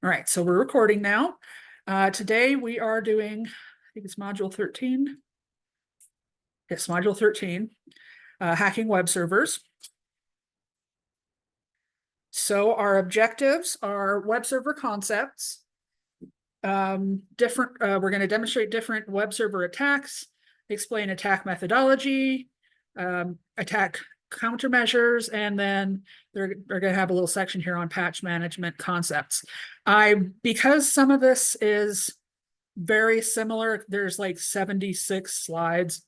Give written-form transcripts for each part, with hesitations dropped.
All right, so we're recording now. Today we are doing, I think it's module 13. Yes, module 13, hacking web servers. So our objectives are web server concepts. We're going to demonstrate different web server attacks, explain attack methodology, attack countermeasures, and then they're going to have a little section here on patch management concepts. Because some of this is very similar, there's like 76 slides.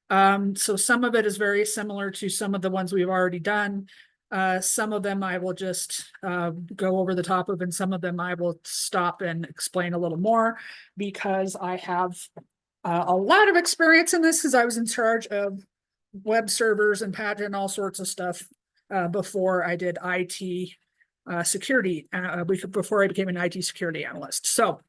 So some of it is very similar to some of the ones we've already done. Some of them I will just go over the top of, and some of them I will stop and explain a little more because I have a lot of experience in this because I was in charge of web servers and patch and all sorts of stuff before I did IT security, before I became an IT security analyst. So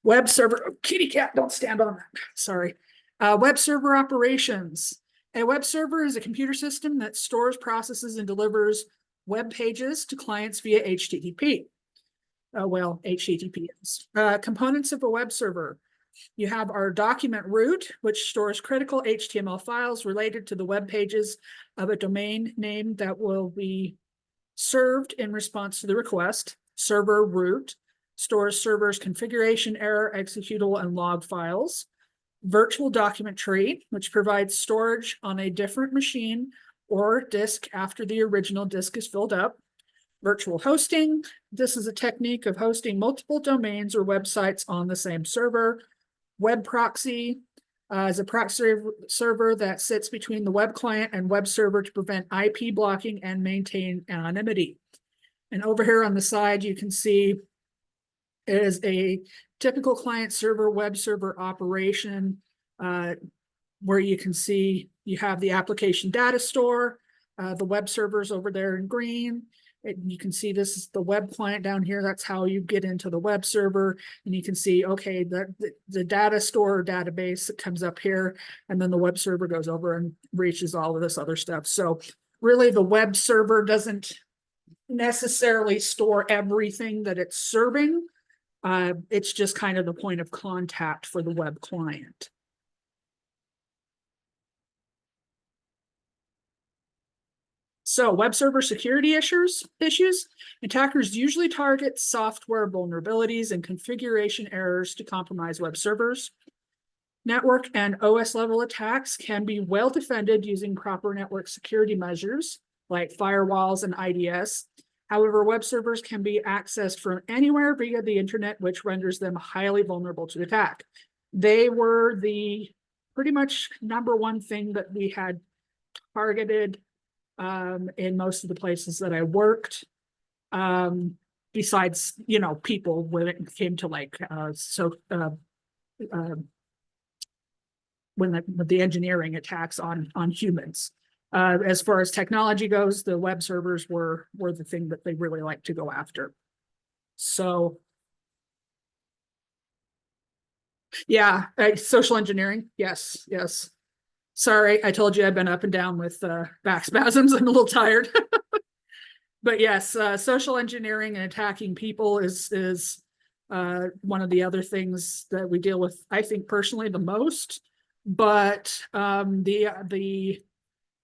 web server, oh, kitty cat, don't stand on that, sorry. Web server operations. A web server is a computer system that stores, processes, and delivers web pages to clients via HTTP. HTTP is. Components of a web server. You have our document root, which stores critical HTML files related to the web pages of a domain name that will be served in response to the request. Server root stores server's configuration, error, executable, and log files. Virtual document tree, which provides storage on a different machine or disk after the original disk is filled up. Virtual hosting, this is a technique of hosting multiple domains or websites on the same server. Web proxy is a proxy server that sits between the web client and web server to prevent IP blocking and maintain anonymity. And over here on the side, you can see it is a typical client server web server operation where you can see you have the application data store, the web servers over there in green. You can see this is the web client down here. That's how you get into the web server. And you can see, okay, the data store or database that comes up here, and then the web server goes over and reaches all of this other stuff. So really the web server doesn't necessarily store everything that it's serving. It's just kind of the point of contact for the web client. So web server security issues. Attackers usually target software vulnerabilities and configuration errors to compromise web servers. Network and OS level attacks can be well defended using proper network security measures like firewalls and IDS. However, web servers can be accessed from anywhere via the internet, which renders them highly vulnerable to attack. They were the pretty much number one thing that we had targeted in most of the places that I worked. Besides, people when it came to like when the engineering attacks on humans. As far as technology goes, the web servers were the thing that they really like to go after. So, yeah, social engineering. Yes. Sorry, I told you I've been up and down with back spasms. I'm a little tired. But yes, social engineering and attacking people is one of the other things that we deal with, I think, personally the most. But the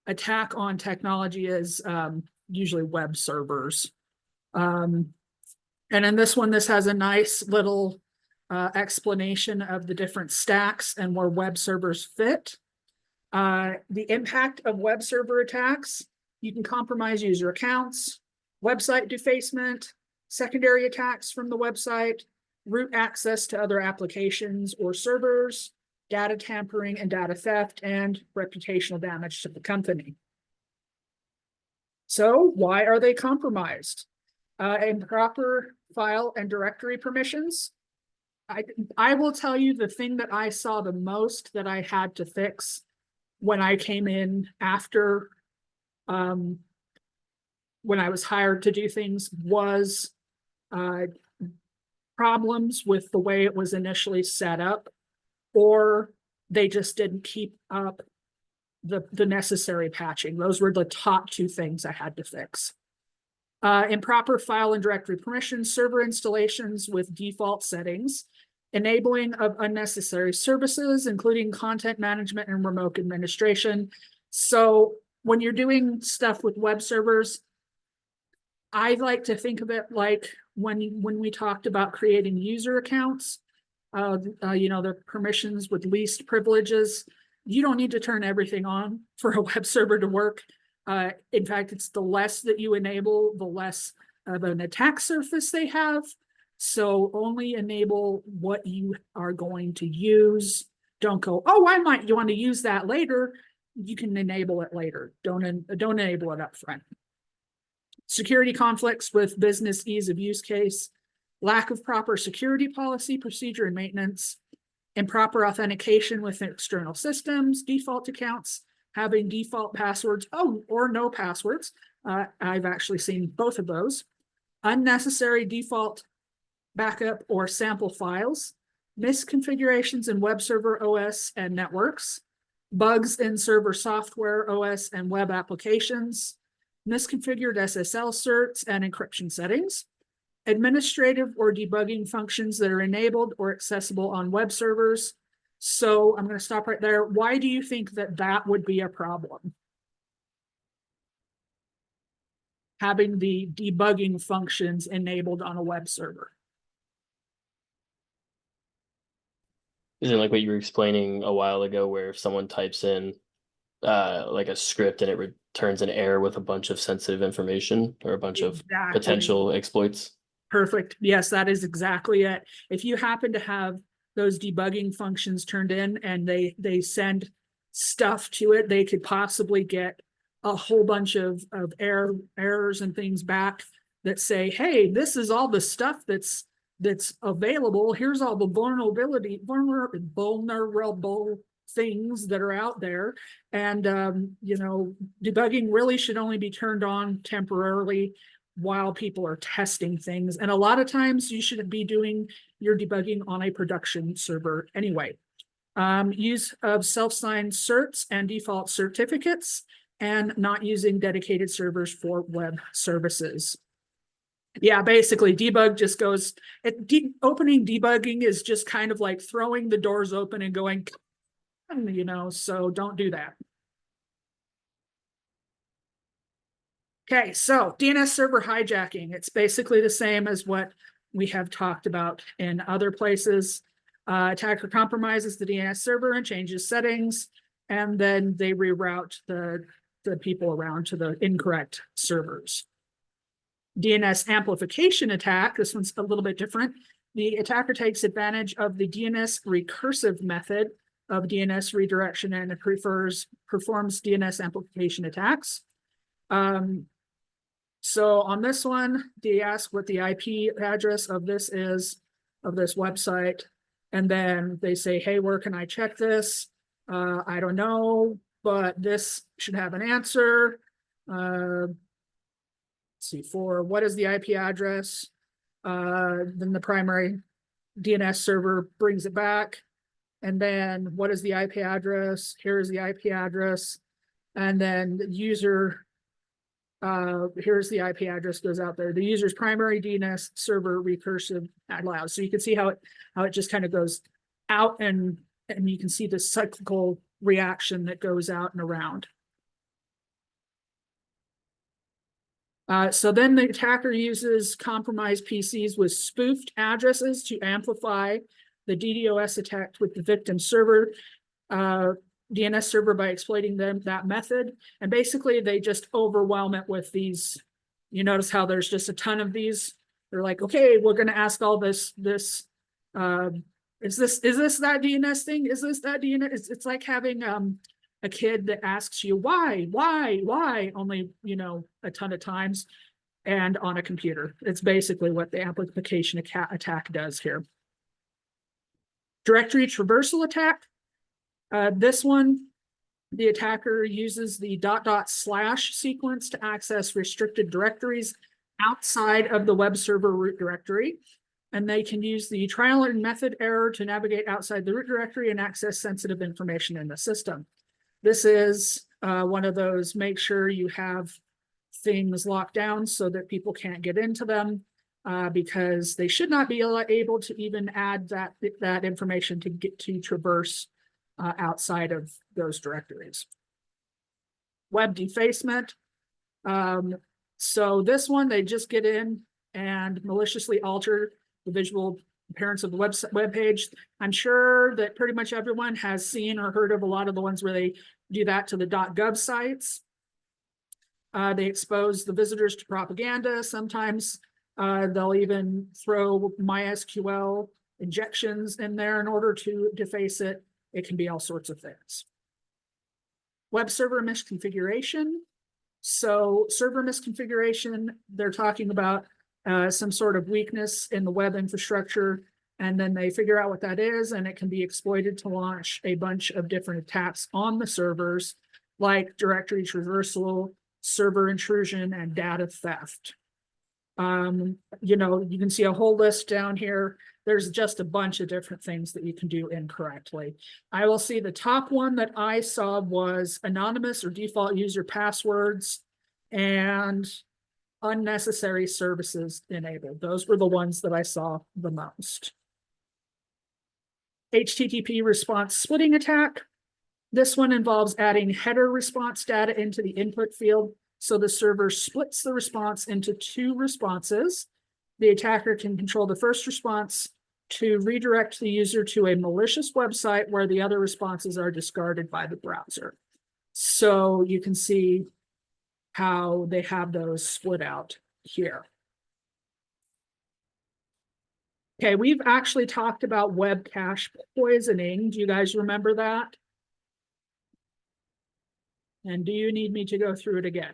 attack on technology is usually web servers. And in this one, this has a nice little explanation of the different stacks and where web servers fit. The impact of web server attacks: you can compromise user accounts, website defacement, secondary attacks from the website, root access to other applications or servers, data tampering and data theft, and reputational damage to the company. So why are they compromised? Improper file and directory permissions. I will tell you the thing that I saw the most that I had to fix when I came in after when I was hired to do things was problems with the way it was initially set up, or they just didn't keep up the necessary patching. Those were the top two things I had to fix. Improper file and directory permissions, server installations with default settings, enabling of unnecessary services, including content management and remote administration. So when you're doing stuff with web servers, I like to think of it like when we talked about creating user accounts, the permissions with least privileges. You don't need to turn everything on for a web server to work. In fact, it's the less that you enable, the less of an attack surface they have. So only enable what you are going to use. Don't go, oh, I might want to use that later. You can enable it later. Don't enable it up front. Security conflicts with business ease of use case, lack of proper security policy, procedure, and maintenance, improper authentication with external systems, default accounts, having default passwords, or no passwords. I've actually seen both of those. Unnecessary default backup or sample files, misconfigurations in web server OS and networks, bugs in server software OS and web applications, misconfigured SSL certs and encryption settings, administrative or debugging functions that are enabled or accessible on web servers. So I'm going to stop right there. Why do you think that that would be a problem? Having the debugging functions enabled on a web server. Isn't it like what you were explaining a while ago, where if someone types in like a script and it returns an error with a bunch of sensitive information or a bunch of potential exploits? Perfect. Yes, that is exactly it. If you happen to have those debugging functions turned in and they send stuff to it, they could possibly get a whole bunch of errors and things back that say, hey, this is all the stuff that's available. Here's all the vulnerable things that are out there. And, debugging really should only be turned on temporarily while people are testing things. And a lot of times you should be doing your debugging on a production server anyway. Use of self-signed certs and default certificates, and not using dedicated servers for web services. Yeah, basically debug just goes, opening debugging is just kind of like throwing the doors open and going, so don't do that. Okay, so DNS server hijacking. It's basically the same as what we have talked about in other places. Attacker compromises the DNS server and changes settings, and then they reroute the people around to the incorrect servers. DNS amplification attack. This one's a little bit different. The attacker takes advantage of the DNS recursive method of DNS redirection and it performs DNS amplification attacks. So on this one, they ask what the IP address of this is, of this website. And then they say, hey, where can I check this? I don't know, but this should have an answer. Let's see, for what is the IP address? Then the primary DNS server brings it back. And then what is the IP address? Here's the IP address. And then the user, here's the IP address goes out there. The user's primary DNS server recursive allows. So you can see how it just kind of goes out, and you can see the cyclical reaction that goes out and around. So then the attacker uses compromised PCs with spoofed addresses to amplify the DDoS attack with the victim server, DNS server, by exploiting that method. And basically they just overwhelm it with these. You notice how there's just a ton of these. They're like, okay, we're going to ask all this, is this that DNS thing? Is this that DNS? It's like having a kid that asks you why, only, a ton of times, and on a computer. It's basically what the amplification attack does here. Directory traversal attack. This one, the attacker uses the .. / sequence to access restricted directories outside of the web server root directory. And they can use the trial and method error to navigate outside the root directory and access sensitive information in the system. This is one of those, make sure you have things locked down so that people can't get into them, because they should not be able to even add that information to get to traverse outside of those directories. Web defacement. So this one, they just get in and maliciously alter the visual appearance of the web page. I'm sure that pretty much everyone has seen or heard of a lot of the ones where they do that to the .gov sites. They expose the visitors to propaganda. Sometimes they'll even throw MySQL injections in there in order to deface it. It can be all sorts of things. Web server misconfiguration. So server misconfiguration, they're talking about some sort of weakness in the web infrastructure, and then they figure out what that is, and it can be exploited to launch a bunch of different attacks on the servers, like directory traversal, server intrusion, and data theft. You can see a whole list down here. There's just a bunch of different things that you can do incorrectly. I will see the top one that I saw was anonymous or default user passwords and unnecessary services enabled. Those were the ones that I saw the most. HTTP response splitting attack. This one involves adding header response data into the input field, so the server splits the response into two responses. The attacker can control the first response to redirect the user to a malicious website where the other responses are discarded by the browser. So you can see how they have those split out here. Okay, we've actually talked about web cache poisoning. Do you guys remember that? And do you need me to go through it again?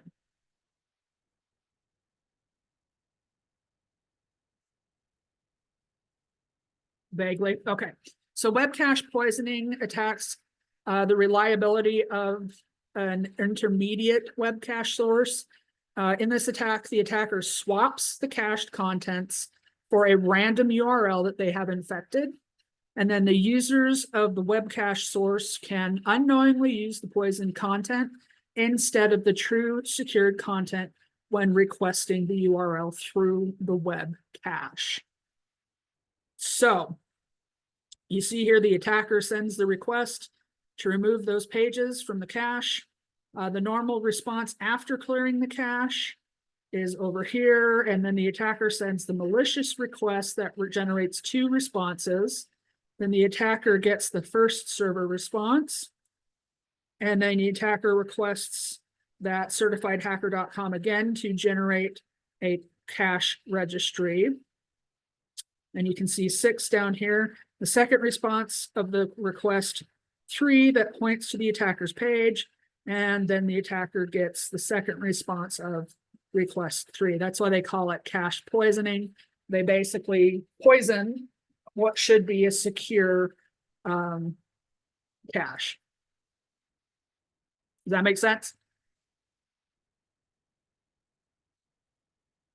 Vaguely. Okay. So web cache poisoning attacks the reliability of an intermediate web cache source. In this attack, the attacker swaps the cached contents for a random URL that they have infected. And then the users of the web cache source can unknowingly use the poisoned content instead of the true secured content when requesting the URL through the web cache. So you see here the attacker sends the request to remove those pages from the cache. The normal response after clearing the cache is over here, and then the attacker sends the malicious request that generates two responses. Then the attacker gets the first server response, and then the attacker requests that certifiedhacker.com again to generate a cache registry. And you can see 6 down here. The second response of the request 3 that points to the attacker's page, and then the attacker gets the second response of request 3. That's why they call it cache poisoning. They basically poison what should be a secure cache. Does that make sense?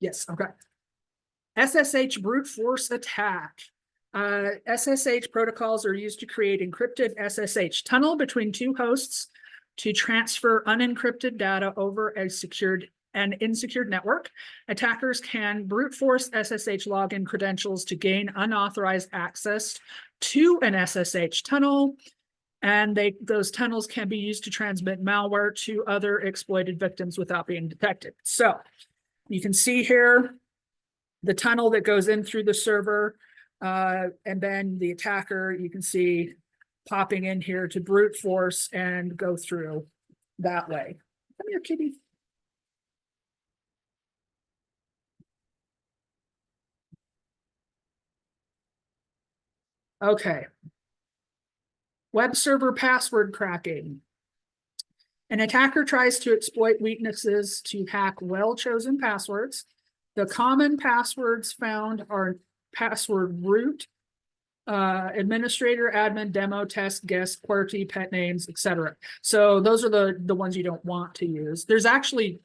Yes, okay. SSH brute force attack. SSH protocols are used to create encrypted SSH tunnel between two hosts to transfer unencrypted data over a secured and insecure network. Attackers can brute force SSH login credentials to gain unauthorized access to an SSH tunnel, and those tunnels can be used to transmit malware to other exploited victims without being detected. So you can see here the tunnel that goes in through the server, and then the attacker, you can see popping in here to brute force and go through that way. Come here, kitty. Okay. Web server password cracking. An attacker tries to exploit weaknesses to hack well-chosen passwords. The common passwords found are password root, administrator, admin, demo, test, guest, QWERTY, pet names, etc. So those are the ones you don't want to use. There's actually,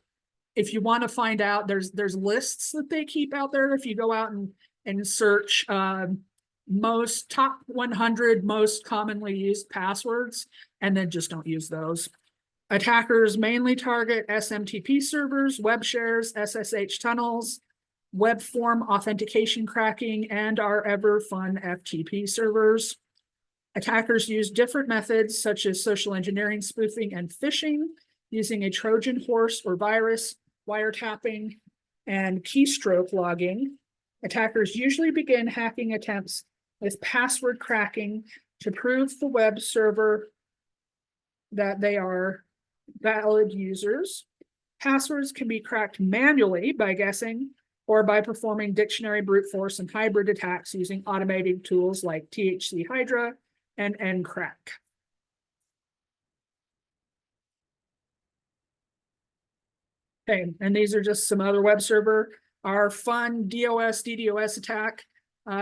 if you want to find out, there's lists that they keep out there. If you go out and search most top 100 most commonly used passwords, and then just don't use those. Attackers mainly target SMTP servers, web shares, SSH tunnels, web form authentication cracking, and our ever fun FTP servers. Attackers use different methods such as social engineering, spoofing, and phishing, using a Trojan horse or virus, wiretapping, and keystroke logging. Attackers usually begin hacking attempts with password cracking to prove the web server that they are valid users. Passwords can be cracked manually by guessing or by performing dictionary brute force and hybrid attacks using automated tools like THC Hydra and Encrack. Okay, and these are just some other web server. Our fun DDoS attack.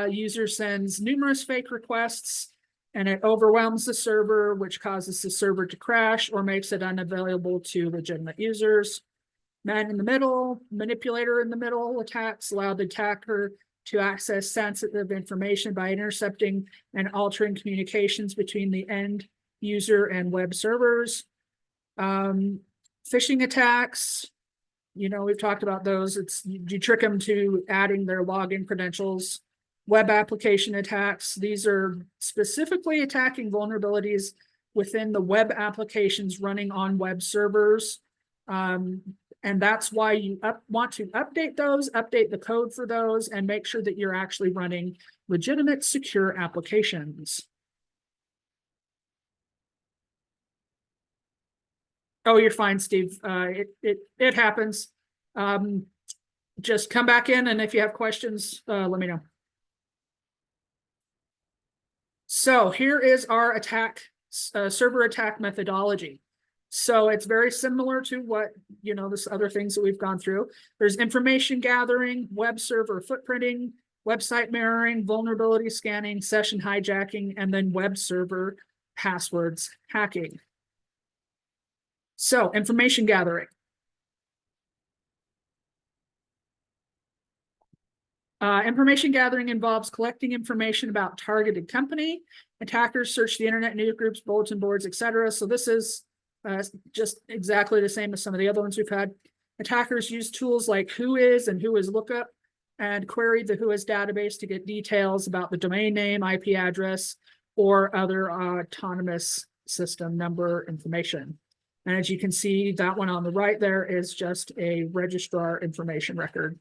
User sends numerous fake requests and it overwhelms the server, which causes the server to crash or makes it unavailable to legitimate users. Man in the middle, manipulator in the middle attacks allow the attacker to access sensitive information by intercepting and altering communications between the end user and web servers. Phishing attacks, you know, we've talked about those. It's you trick them to adding their login credentials. Web application attacks, these are specifically attacking vulnerabilities within the web applications running on web servers. And that's why you want to update those, update the code for those, and make sure that you're actually running legitimate, secure applications. Oh, you're fine, Steve. It happens. Just come back in, and if you have questions, let me know. So here is our attack, server attack methodology. So it's very similar to what, you know, this other things that we've gone through. There's information gathering, web server footprinting, website mirroring, vulnerability scanning, session hijacking, and then web server passwords hacking. So information gathering. Information gathering involves collecting information about targeted company. Attackers search the internet, news groups, bulletin boards, etc. So this is just exactly the same as some of the other ones we've had. Attackers use tools like Whois and Whois lookup and query the Whois database to get details about the domain name, IP address, or other autonomous system number information. And as you can see, that one on the right there is just a registrar information record.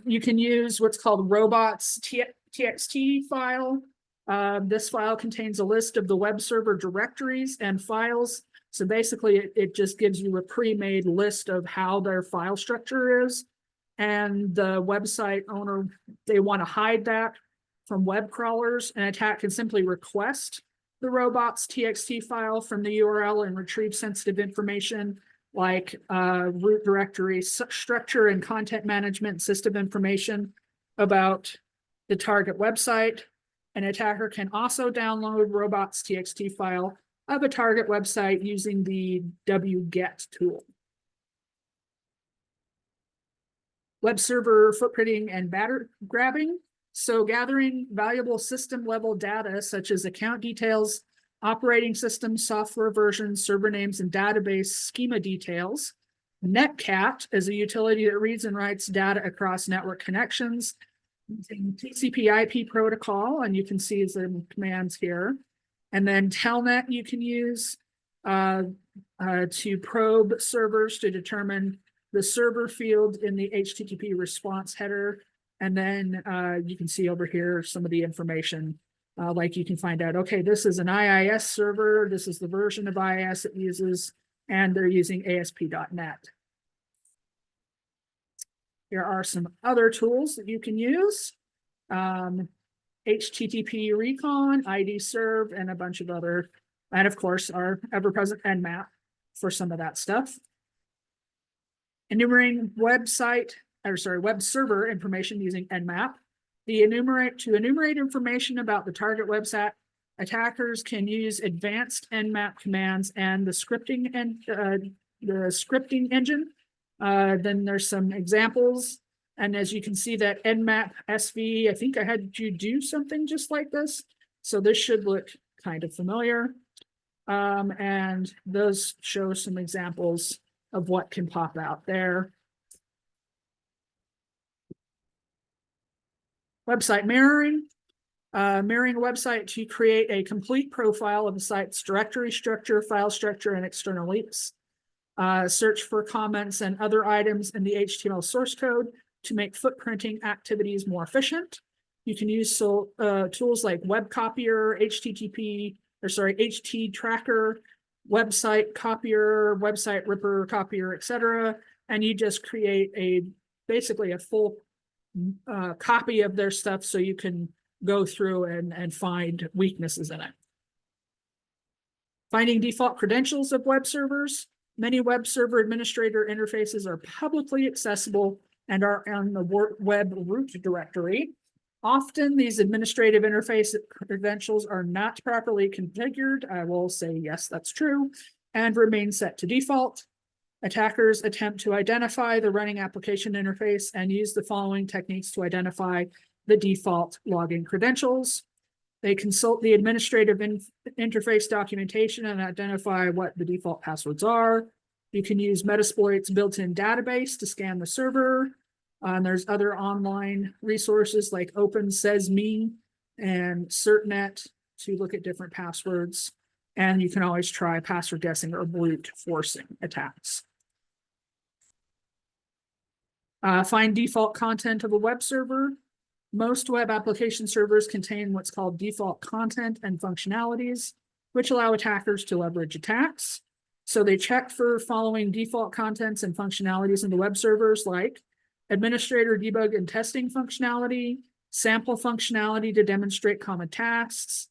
You can use what's called robots.txt file. This file contains a list of the web server directories and files. So basically, it just gives you a pre-made list of how their file structure is. And the website owner, they want to hide that from web crawlers. An attack can simply request the robots.txt file from the URL and retrieve sensitive information like root directory structure and content management system information about the target website. An attacker can also download robots.txt file of a target website using the wget tool. Web server footprinting and batter grabbing. So gathering valuable system level data such as account details, operating system, software versions, server names, and database schema details. Netcat is a utility that reads and writes data across network connections using TCP/IP protocol, and you can see the commands here. And then Telnet you can use to probe servers to determine the server field in the HTTP response header. And then you can see over here some of the information. Like you can find out, okay, this is an IIS server, this is the version of IIS it uses, and they're using ASP.NET. Here are some other tools that you can use. HTTP Recon, ID Serve, and a bunch of other, and of course our ever-present Nmap for some of that stuff. Enumerating web server information using Nmap. To enumerate information about the target website, attackers can use advanced Nmap commands and the scripting engine. Then there's some examples, and as you can see that Nmap SV, I think I had you do something just like this. So this should look kind of familiar. And those show some examples of what can pop out there. Website mirroring. Mirroring a website to create a complete profile of the site's directory structure, file structure, and external links. Search for comments and other items in the HTML source code to make footprinting activities more efficient. You can use tools like Web Copier, HT Tracker, Website Copier, Website Ripper Copier, etc. And you just create basically a full copy of their stuff so you can go through and find weaknesses in it. Finding default credentials of web servers. Many web server administrator interfaces are publicly accessible and are on the web root directory. Often these administrative interface credentials are not properly configured. I will say yes, that's true, and remain set to default. Attackers attempt to identify the running application interface and use the following techniques to identify the default login credentials. They consult the administrative interface documentation and identify what the default passwords are. You can use Metasploit's built-in database to scan the server. There's other online resources like OpenSesame and CertNet to look at different passwords. And you can always try password guessing or brute forcing attacks. Find default content of a web server. Most web application servers contain what's called default content and functionalities, which allow attackers to leverage attacks. So they check for following default contents and functionalities in the web servers, like administrator debug and testing functionality, sample functionality to demonstrate common tasks,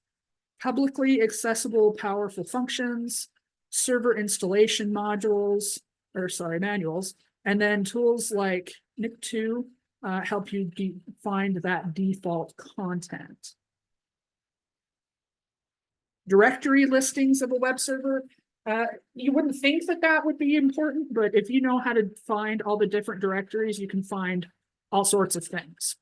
publicly accessible powerful functions, server installation manuals, and then tools like Nick2 help you find that default content. Directory listings of a web server. You wouldn't think that that would be important, but if you know how to find all the different directories, you can find all sorts of things.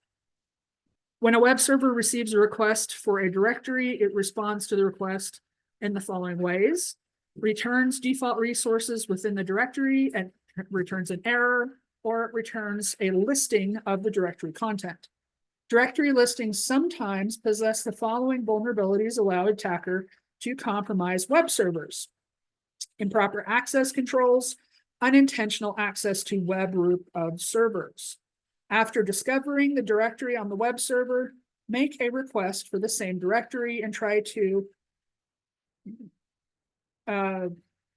When a web server receives a request for a directory, it responds to the request in the following ways: returns default resources within the directory and returns an error, or it returns a listing of the directory content. Directory listings sometimes possess the following vulnerabilities allow attacker to compromise web servers: improper access controls, unintentional access to web root of servers. After discovering the directory on the web server, make a request for the same directory and try to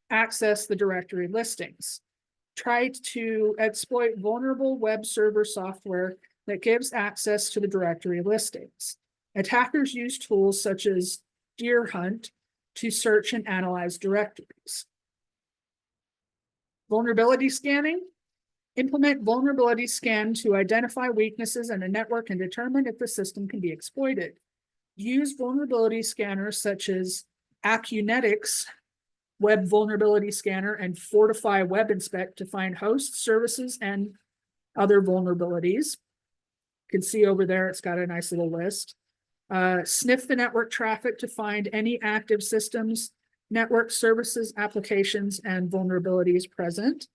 access the directory listings. Try to exploit vulnerable web server software that gives access to the directory listings. Attackers use tools such as Deer Hunt to search and analyze directories. Vulnerability scanning. Implement vulnerability scan to identify weaknesses in a network and determine if the system can be exploited. Use vulnerability scanners such as Acunetics Web Vulnerability Scanner and Fortify Web Inspect to find hosts, services, and other vulnerabilities. You can see over there, it's got a nice little list. Sniff the network traffic to find any active systems, network services, applications, and vulnerabilities present.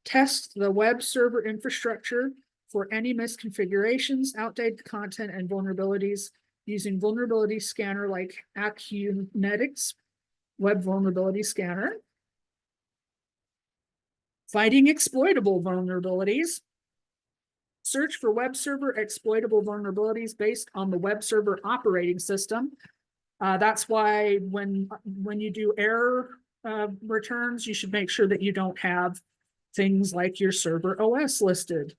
Test the web server infrastructure for any misconfigurations, outdated content, and vulnerabilities using vulnerability scanner like Acunetics Web Vulnerability Scanner. Fighting exploitable vulnerabilities. Search for web server exploitable vulnerabilities based on the web server operating system. That's why when you do error returns, you should make sure that you don't have things like your server OS listed.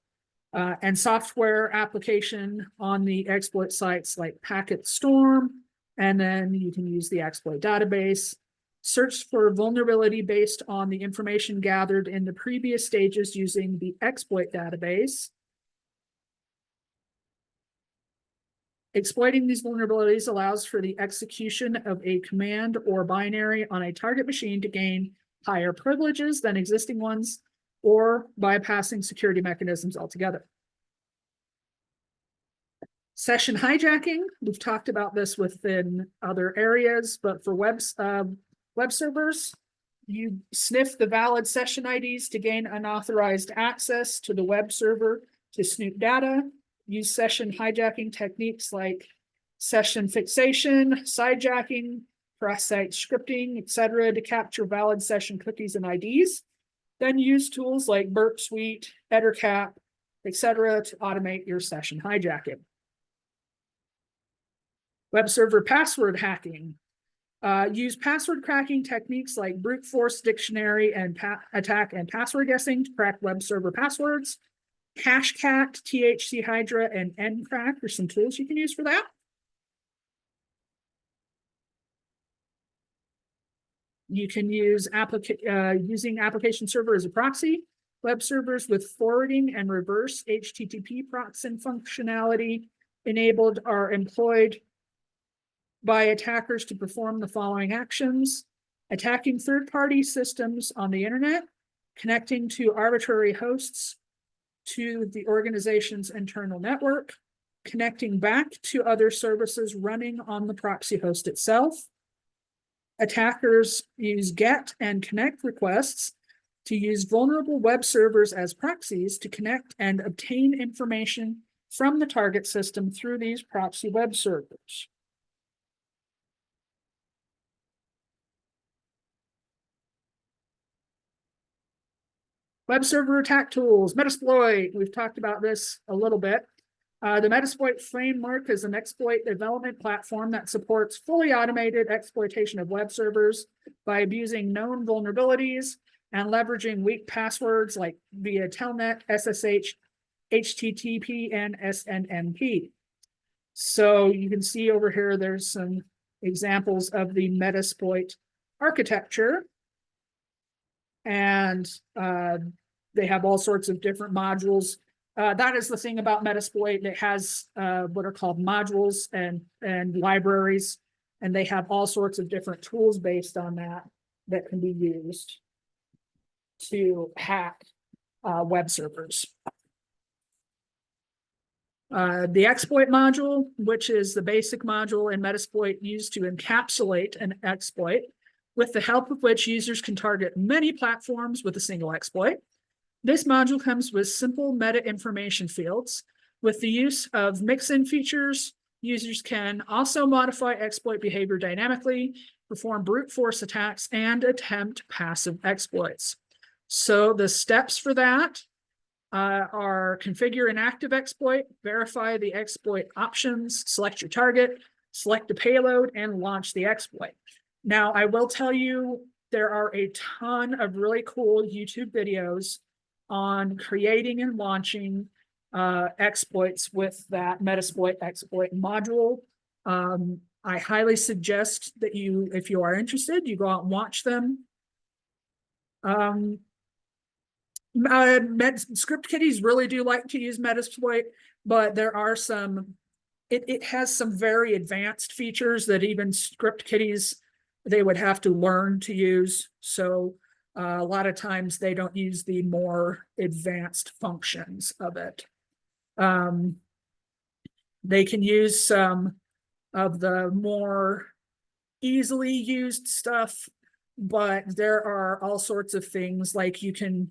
And software application on the exploit sites like Packet Storm, and then you can use the exploit database. Search for vulnerability based on the information gathered in the previous stages using the exploit database. Exploiting these vulnerabilities allows for the execution of a command or binary on a target machine to gain higher privileges than existing ones, or bypassing security mechanisms altogether. Session hijacking, we've talked about this within other areas, but for Web servers, you sniff the valid session IDs to gain unauthorized access to the web server to snoop data. Use session hijacking techniques like session fixation, sidejacking, cross-site scripting, etc., to capture valid session cookies and IDs. Then use tools like Burp Suite, Ettercap, etc., to automate your session hijacking. Web server password hacking. Use password cracking techniques like brute force dictionary and attack and password guessing to crack web server passwords. Hashcat, THC Hydra, and Ncrack are some tools you can use for that. You can use using application server as a proxy. Web servers with forwarding and reverse HTTP proxying functionality enabled are employed by attackers to perform the following actions: attacking third-party systems on the internet, connecting to arbitrary hosts to the organization's internal network, connecting back to other services running on the proxy host itself. Attackers use GET and CONNECT requests to use vulnerable web servers as proxies to connect and obtain information from the target system through these proxy web servers. Web server attack tools, Metasploit. We've talked about this a little bit. The Metasploit framework is an exploit development platform that supports fully automated exploitation of web servers by abusing known vulnerabilities and leveraging weak passwords like via Telnet, SSH, HTTP, and SNMP. So you can see over here, there's some examples of the Metasploit architecture. And they have all sorts of different modules. That is the thing about Metasploit. It has what are called modules and libraries, and they have all sorts of different tools based on that can be used to hack web servers. The exploit module, which is the basic module in Metasploit used to encapsulate an exploit, with the help of which users can target many platforms with a single exploit. This module comes with simple meta information fields. With the use of mix-in features, users can also modify exploit behavior dynamically, perform brute force attacks, and attempt passive exploits. So the steps for that are configure an active exploit, verify the exploit options, select your target, select the payload, and launch the exploit. Now, I will tell you, there are a ton of really cool YouTube videos on creating and launching exploits with that Metasploit exploit module. I highly suggest that you, if you are interested, you go out and watch them. Script kiddies really do like to use Metasploit, but there are some, it has some very advanced features that even script kiddies, they would have to learn to use. So a lot of times they don't use the more advanced functions of it. They can use some of the more easily used stuff, but there are all sorts of things like you can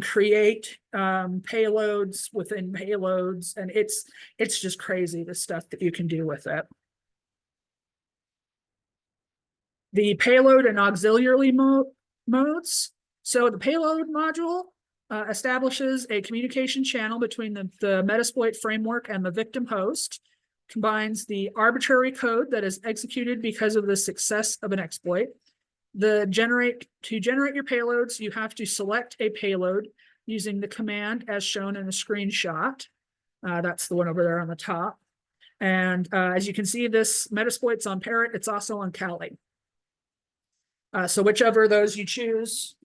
create payloads within payloads, and it's just crazy the stuff that you can do with it. The payload and auxiliary modes. So the payload module establishes a communication channel between the Metasploit framework and the victim host, combines the arbitrary code that is executed because of the success of an exploit. To generate your payloads, you have to select a payload using the command as shown in the screenshot. That's the one over there on the top. And as you can see, this Metasploit's on Parrot. It's also on Kali. So whichever of those you choose,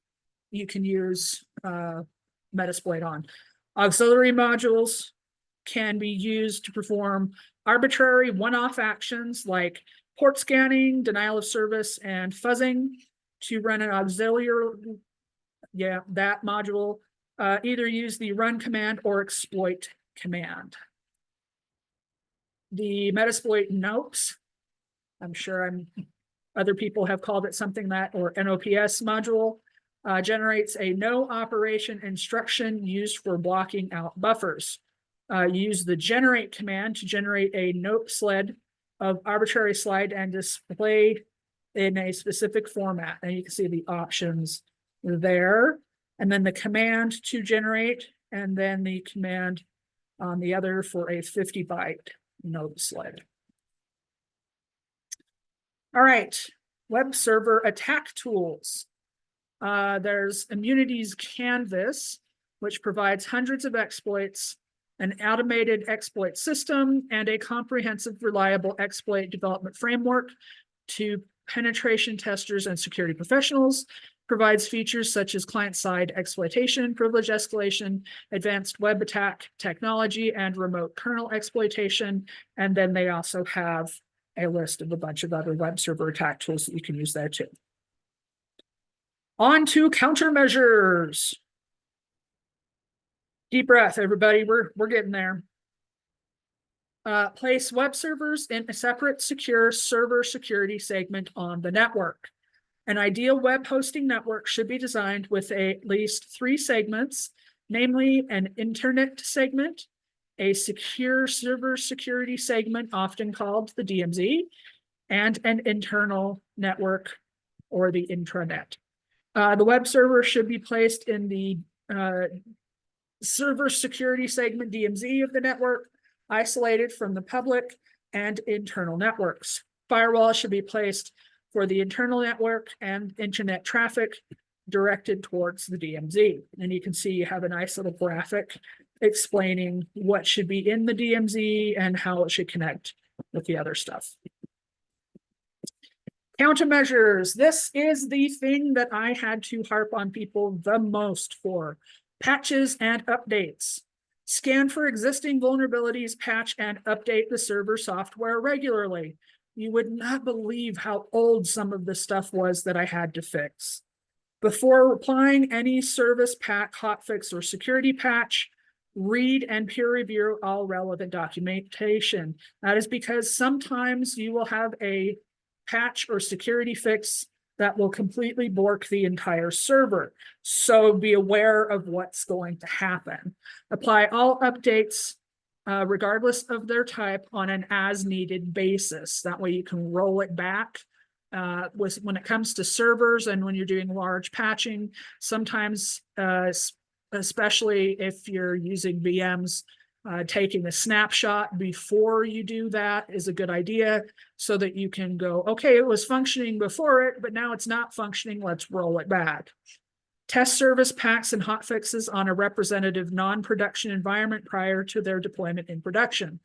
you can use Metasploit on. Auxiliary modules can be used to perform arbitrary one-off actions like port scanning, denial of service, and fuzzing. To run an auxiliary, that module, either use the run command or exploit command. The Metasploit notes, I'm sure I'm Other people have called it something that, or NOPS module, generates a no operation instruction used for blocking out buffers. Use the generate command to generate a note sled of arbitrary slide and display in a specific format. And you can see the options there. And then the command to generate, and then the command on the other for a 50 byte note sled. All right, web server attack tools. There's Immunity's Canvas, which provides hundreds of exploits, an automated exploit system, and a comprehensive, reliable exploit development framework to penetration testers and security professionals. Provides features such as client-side exploitation, privilege escalation, advanced web attack technology, and remote kernel exploitation. And then they also have a list of a bunch of other web server attack tools that you can use there too. On to countermeasures. Deep breath, everybody. We're getting there. Place web servers in a separate secure server security segment on the network. An ideal web hosting network should be designed with at least 3 segments, namely an internet segment, a secure server security segment, often called the DMZ, and an internal network or the intranet. The web server should be placed in the server security segment DMZ of the network, isolated from the public and internal networks. Firewalls should be placed for the internal network and internet traffic directed towards the DMZ. And you can see you have a nice little graphic explaining what should be in the DMZ and how it should connect with the other stuff. Countermeasures. This is the thing that I had to harp on people the most for. Patches and updates. Scan for existing vulnerabilities, patch and update the server software regularly. You would not believe how old some of the stuff was that I had to fix. Before applying any service pack, hotfix, or security patch, read and peer review all relevant documentation. That is because sometimes you will have a patch or security fix that will completely bork the entire server. So be aware of what's going to happen. Apply all updates regardless of their type on an as-needed basis. That way you can roll it back. When it comes to servers and when you're doing large patching, sometimes, especially if you're using VMs, taking a snapshot before you do that is a good idea so that you can go, okay, it was functioning before it, but now it's not functioning. Let's roll it back. Test service packs and hotfixes on a representative non-production environment prior to their deployment in production.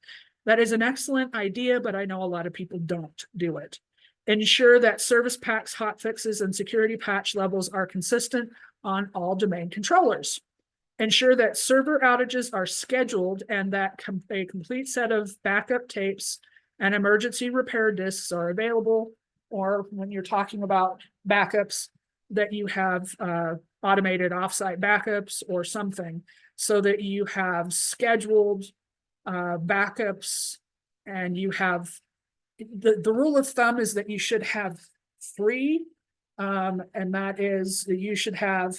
That is an excellent idea, but I know a lot of people don't do it. Ensure that service packs, hotfixes, and security patch levels are consistent on all domain controllers. Ensure that server outages are scheduled and that a complete set of backup tapes and emergency repair disks are available, or when you're talking about backups, that you have automated offsite backups or something so that you have scheduled backups, and you have the rule of thumb is that you should have 3, and that is that you should have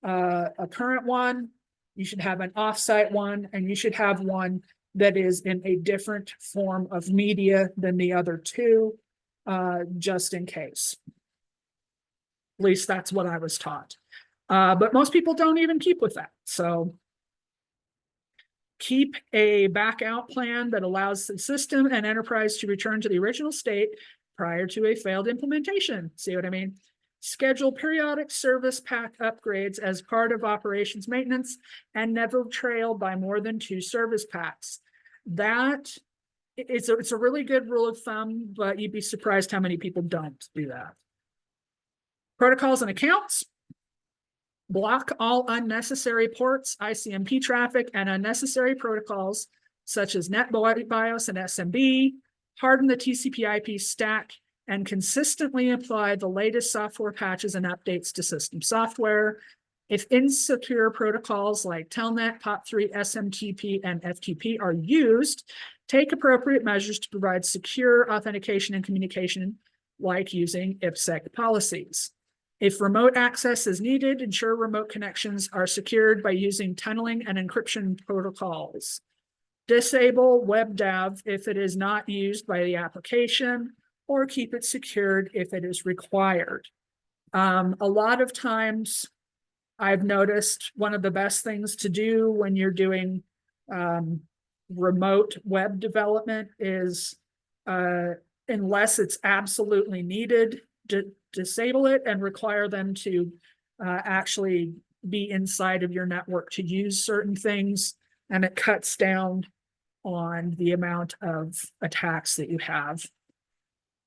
a current one, you should have an offsite one, and you should have one that is in a different form of media than the other 2, just in case. At least that's what I was taught. But most people don't even keep with that. So keep a backout plan that allows the system and enterprise to return to the original state prior to a failed implementation. See what I mean? Schedule periodic service pack upgrades as part of operations maintenance and never trail by more than 2 service packs. That it's a really good rule of thumb, but you'd be surprised how many people don't do that. Protocols and accounts. Block all unnecessary ports, ICMP traffic, and unnecessary protocols such as NetBIOS and SMB. Harden the TCP/IP stack and consistently apply the latest software patches and updates to system software. If insecure protocols like Telnet, POP3, SMTP, and FTP are used, take appropriate measures to provide secure authentication and communication like using IPsec policies. If remote access is needed, ensure remote connections are secured by using tunneling and encryption protocols. Disable WebDAV if it is not used by the application, or keep it secured if it is required. A lot of times I've noticed one of the best things to do when you're doing remote web development is, unless it's absolutely needed, disable it and require them to actually be inside of your network to use certain things, and it cuts down on the amount of attacks that you have.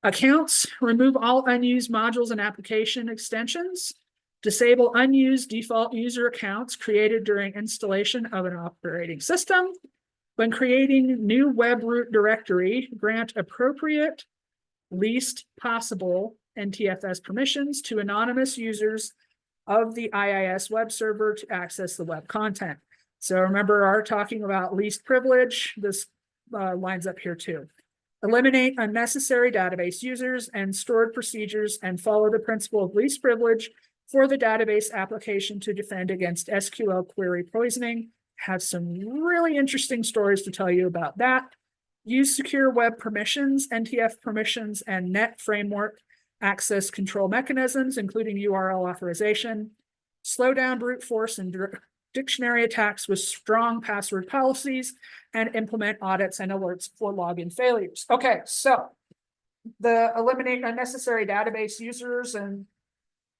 Accounts, remove all unused modules and application extensions. Disable unused default user accounts created during installation of an operating system. When creating new web root directory, grant appropriate, least possible NTFS permissions to anonymous users of the IIS web server to access the web content. So remember our talking about least privilege, this lines up here too. Eliminate unnecessary database users and stored procedures and follow the principle of least privilege for the database application to defend against SQL query poisoning. Have some really interesting stories to tell you about that. Use secure web permissions, NTF permissions, and net framework access control mechanisms, including URL authorization. Slow down brute force and dictionary attacks with strong password policies, and implement audits and alerts for login failures. Okay, so the eliminate unnecessary database users and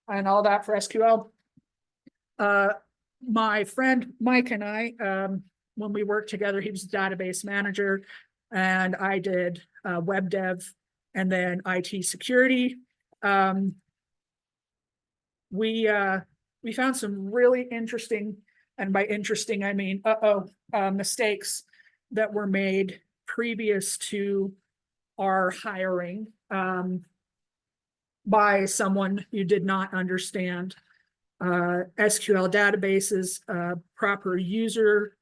all that for SQL. My friend Mike and I, when we worked together, he was a database manager, and I did web dev and then IT security. We found some really interesting, and by interesting I mean mistakes that were made previous to our hiring by someone who did not understand SQL databases, proper user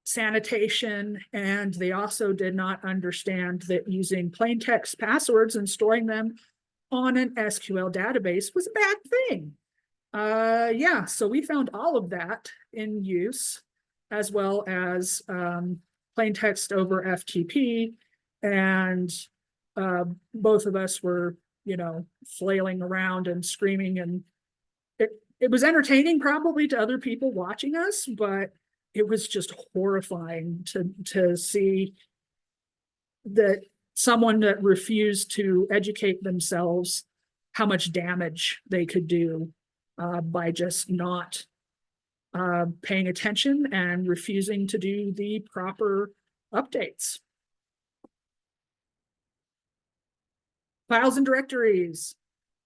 sanitation, and they also did not understand that using plain text passwords and storing them on an SQL database was a bad thing. Yeah, so we found all of that in use, as well as plain text over FTP, and both of us were, flailing around and screaming, and it was entertaining probably to other people watching us, but it was just horrifying to see that someone that refused to educate themselves how much damage they could do by just not paying attention and refusing to do the proper updates. Files and directories.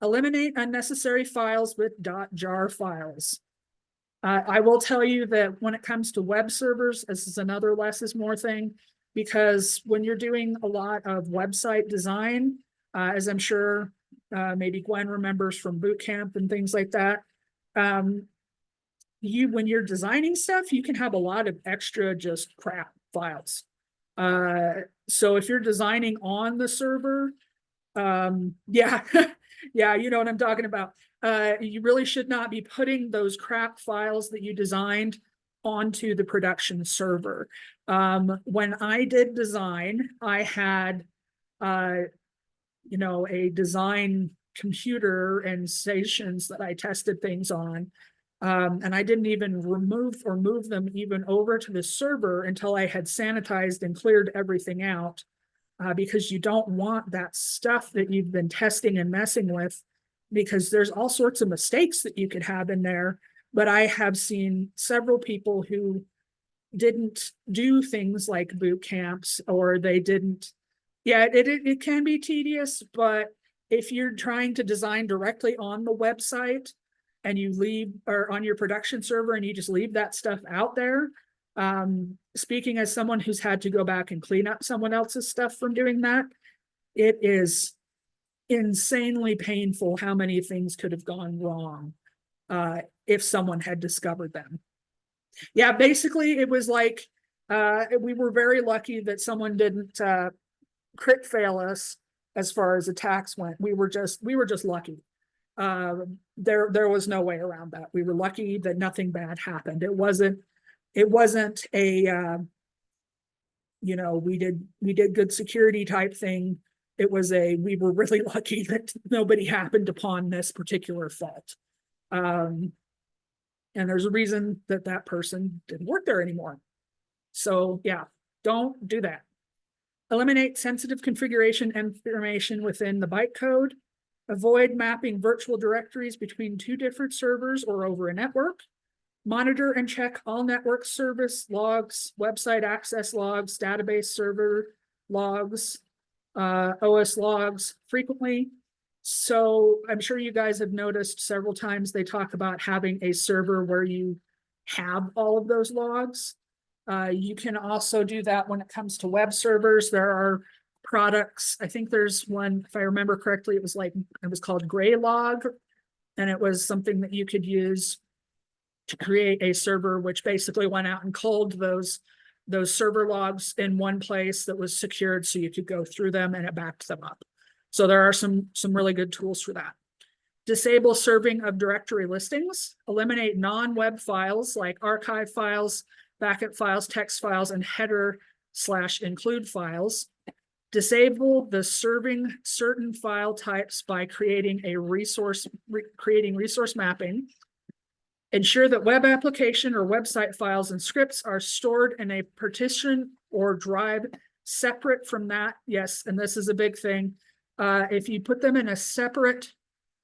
Eliminate unnecessary files with .jar files. I will tell you that when it comes to web servers, this is another less is more thing, because when you're doing a lot of website design, as I'm sure maybe Gwen remembers from boot camp and things like that, when you're designing stuff, you can have a lot of extra just crap files. So if you're designing on the server, yeah, yeah, you know what I'm talking about. You really should not be putting those crap files that you designed onto the production server. When I did design, I had, a design computer and stations that I tested things on. And I didn't even remove or move them even over to the server until I had sanitized and cleared everything out. Because you don't want that stuff that you've been testing and messing with, because there's all sorts of mistakes that you could have in there. But I have seen several people who didn't do things like boot camps, or they didn't. Yeah, it can be tedious, but if you're trying to design directly on the website and you leave, or on your production server, and you just leave that stuff out there, speaking as someone who's had to go back and clean up someone else's stuff from doing that, it is insanely painful how many things could have gone wrong if someone had discovered them. Yeah, basically it was like we were very lucky that someone didn't crit fail us as far as attacks went. We were just lucky. There was no way around that. We were lucky that nothing bad happened. It wasn't a we did good security type thing. It was we were really lucky that nobody happened upon this particular fault. And there's a reason that person didn't work there anymore. So yeah, don't do that. Eliminate sensitive configuration information within the bytecode. Avoid mapping virtual directories between two different servers or over a network. Monitor and check all network service logs, website access logs, database server logs, OS logs frequently. So I'm sure you guys have noticed several times they talk about having a server where you have all of those logs. You can also do that when it comes to web servers. There are products. I think there's one, if I remember correctly, it was called Graylog, and it was something that you could use to create a server which basically went out and culled those server logs in one place that was secured so you could go through them and it backed them up. So there are some really good tools for that. Disable serving of directory listings. Eliminate non-web files like archive files, backup files, text files, and header/include files. Disable the serving certain file types by creating resource mapping. Ensure that web application or website files and scripts are stored in a partition or drive separate from that. Yes, and this is a big thing. If you put them in a separate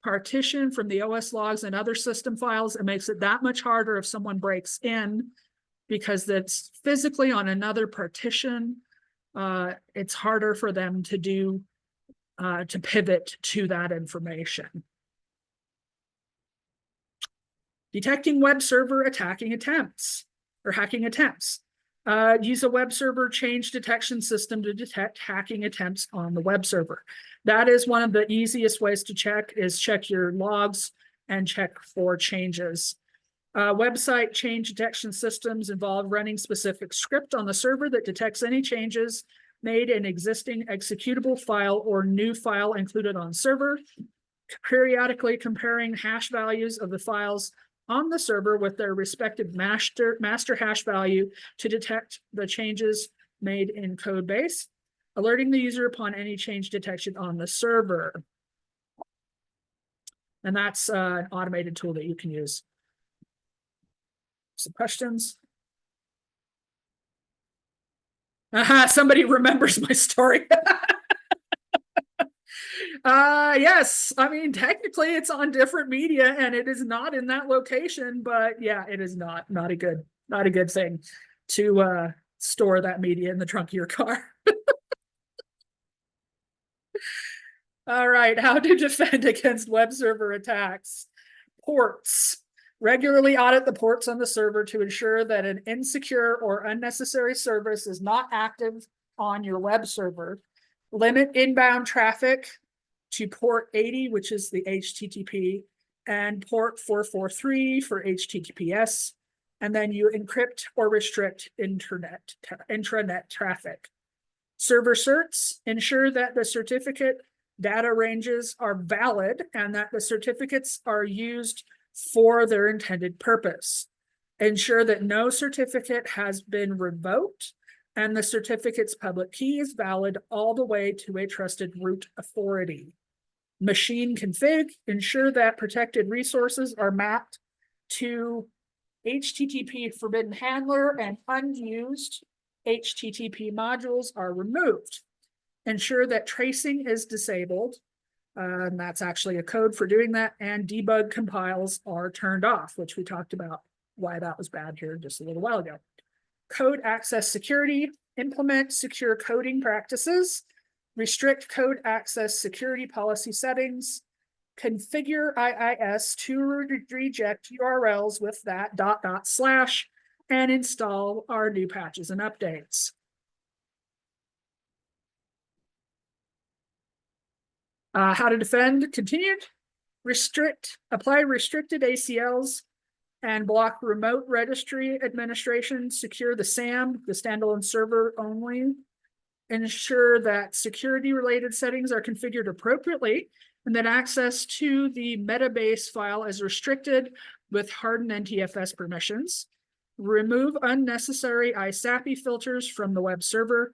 partition from the OS logs and other system files, it makes it that much harder if someone breaks in, because that's physically on another partition. It's harder for them to pivot to that information. Detecting web server attacking attempts or hacking attempts. Use a web server change detection system to detect hacking attempts on the web server. That is one of the easiest ways to check your logs and check for changes. Website change detection systems involve running specific script on the server that detects any changes made in existing executable file or new file included on server, periodically comparing hash values of the files on the server with their respective master hash value to detect the changes made in code base, alerting the user upon any change detection on the server. And that's an automated tool that you can use. Some questions? Somebody remembers my story. Yes, I mean, technically it's on different media and it is not in that location, but yeah, it is not a good thing to store that media in the trunk of your car. All right, how to defend against web server attacks. Ports. Regularly audit the ports on the server to ensure that an insecure or unnecessary service is not active on your web server. Limit inbound traffic to port 80, which is the HTTP, and port 443 for HTTPS. And then you encrypt or restrict intranet traffic. Server certs. Ensure that the certificate data ranges are valid and that the certificates are used for their intended purpose. Ensure that no certificate has been revoked and the certificate's public key is valid all the way to a trusted root authority. Machine config. Ensure that protected resources are mapped to HTTP forbidden handler and unused HTTP modules are removed. Ensure that tracing is disabled. And that's actually a code for doing that. And debug compiles are turned off, which we talked about why that was bad here just a little while ago. Code access security. Implement secure coding practices. Restrict code access security policy settings. Configure IIS to reject URLs with that // and install our new patches and updates. How to defend, continued. Apply restricted ACLs and block remote registry administration. Secure the SAM, the standalone server only. ensure that security-related settings are configured appropriately, and that access to the metabase file is restricted with hardened NTFS permissions. Remove unnecessary ISAPI filters from the web server.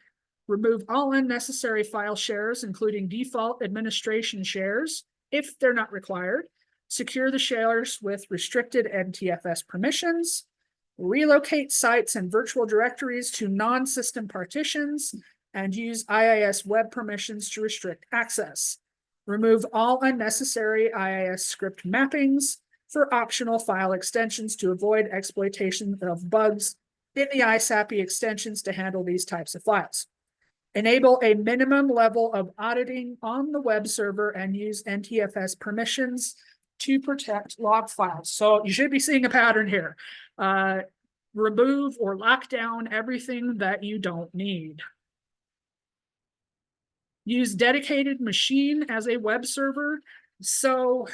Remove all unnecessary file shares, including default administration shares, if they're not required. Secure the shares with restricted NTFS permissions. Relocate sites and virtual directories to non-system partitions, and use IIS web permissions to restrict access. Remove all unnecessary IIS script mappings for optional file extensions to avoid exploitation of bugs in the ISAPI extensions to handle these types of files. Enable a minimum level of auditing on the web server and use NTFS permissions to protect log files. So you should be seeing a pattern here. Remove or lock down everything that you don't need. Use dedicated machine as a web server. So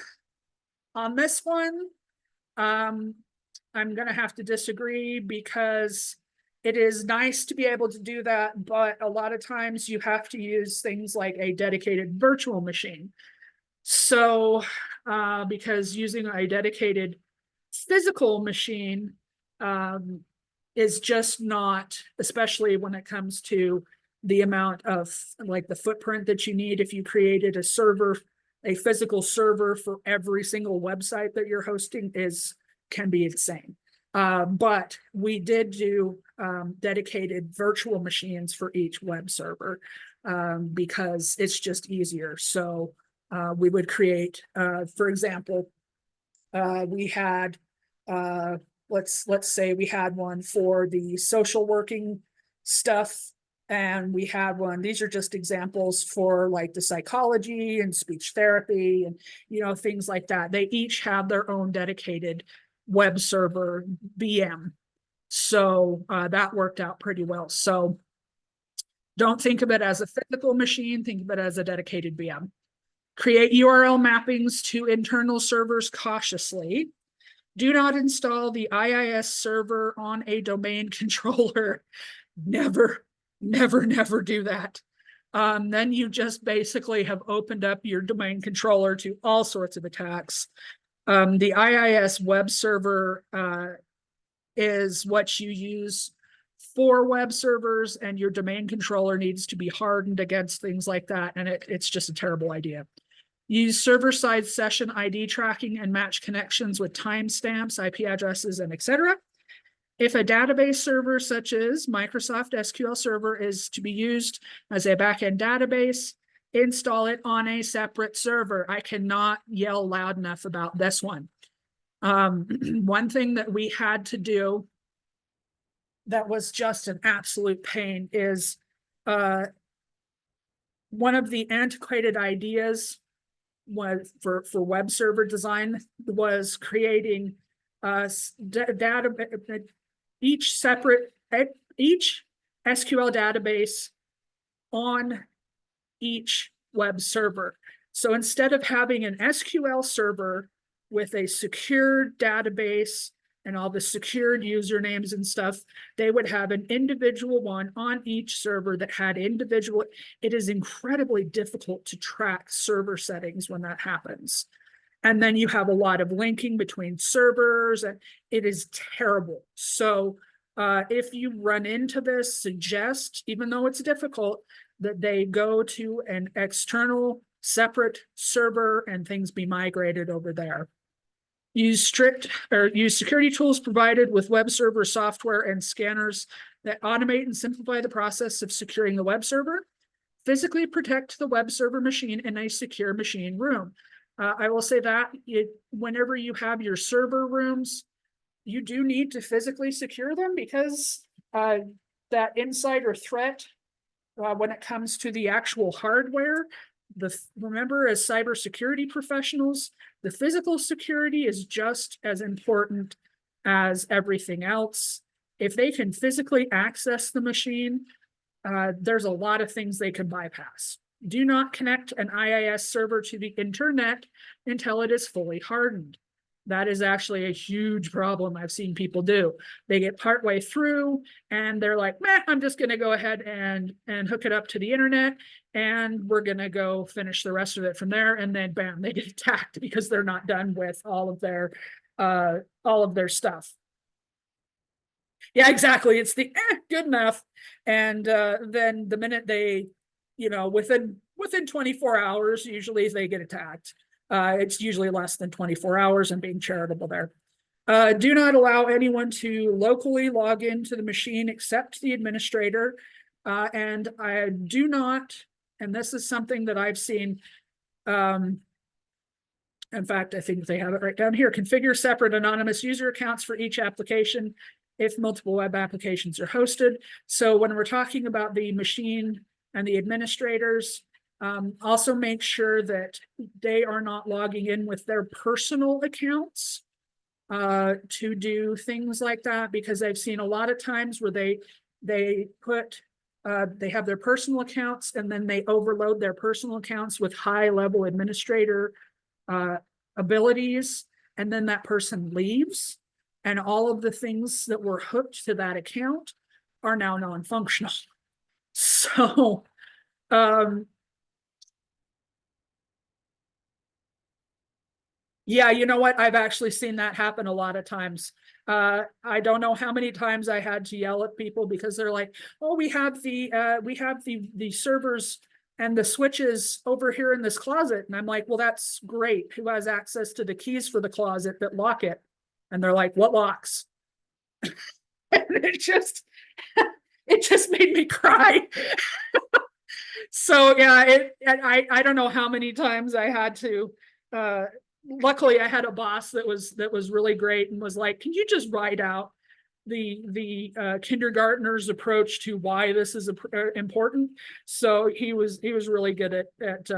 on this one, I'm going to have to disagree, because it is nice to be able to do that, but a lot of times you have to use things like a dedicated virtual machine. So, because using a dedicated physical machine is just not, especially when it comes to the amount of like the footprint that you need if you created a server, a physical server for every single website that you're hosting can be insane. But we did do dedicated virtual machines for each web server because it's just easier. So we would create, for example, we had, let's say we had one for the social working stuff, and we had one, these are just examples for like the psychology and speech therapy and, things like that. They each have their own dedicated web server VM. So that worked out pretty well. So don't think of it as a physical machine, think of it as a dedicated VM. Create URL mappings to internal servers cautiously. Do not install the IIS server on a domain controller. Never do that. Then you just basically have opened up your domain controller to all sorts of attacks. The IIS web server is what you use for web servers, and your domain controller needs to be hardened against things like that, and it's just a terrible idea. Use server-side session ID tracking and match connections with timestamps, IP addresses, and etc. If a database server such as Microsoft SQL Server is to be used as a backend database, install it on a separate server. I cannot yell loud enough about this one. One thing that we had to do that was just an absolute pain is one of the antiquated ideas was for web server design was creating data, each SQL database on each web server. So instead of having an SQL server with a secured database and all the secured usernames and stuff, they would have an individual one on each server that had individual. It is incredibly difficult to track server settings when that happens. And then you have a lot of linking between servers, and it is terrible. So if you run into this, suggest, even though it's difficult, that they go to an external separate server and things be migrated over there. Use security tools provided with web server software and scanners that automate and simplify the process of securing the web server. Physically protect the web server machine in a secure machine room. I will say that whenever you have your server rooms, you do need to physically secure them, because that insider threat, when it comes to the actual hardware, remember, as cybersecurity professionals, the physical security is just as important as everything else. If they can physically access the machine, there's a lot of things they can bypass. Do not connect an IIS server to the internet until it is fully hardened. That is actually a huge problem I've seen people do. They get partway through and they're like, meh, I'm just going to go ahead and hook it up to the internet and we're going to go finish the rest of it from there. And then bam, they get attacked because they're not done with all of their stuff. Yeah, exactly. It's the good enough. And then the minute they, within 24 hours, usually they get attacked. It's usually less than 24 hours and being charitable there. Do not allow anyone to locally log into the machine except the administrator. And I do not, and this is something that I've seen. In fact, I think they have it right down here. Configure separate anonymous user accounts for each application if multiple web applications are hosted. So when we're talking about the machine and the administrators, also make sure that they are not logging in with their personal accounts to do things like that, because I've seen a lot of times where they have their personal accounts and then they overload their personal accounts with high level administrator abilities, and then that person leaves and all of the things that were hooked to that account are now non-functional. So yeah, you know what? I've actually seen that happen a lot of times. I don't know how many times I had to yell at people because they're like, "Oh, we have the servers and the switches over here in this closet," and I'm like, "Well, that's great. Who has access to the keys for the closet that lock it?" And they're like, "What locks?" And it just made me cry. So yeah, I don't know how many times I had to. Luckily, I had a boss that was really great and was like, "Can you just write out the kindergartner's approach to why this is important?" So he was really good at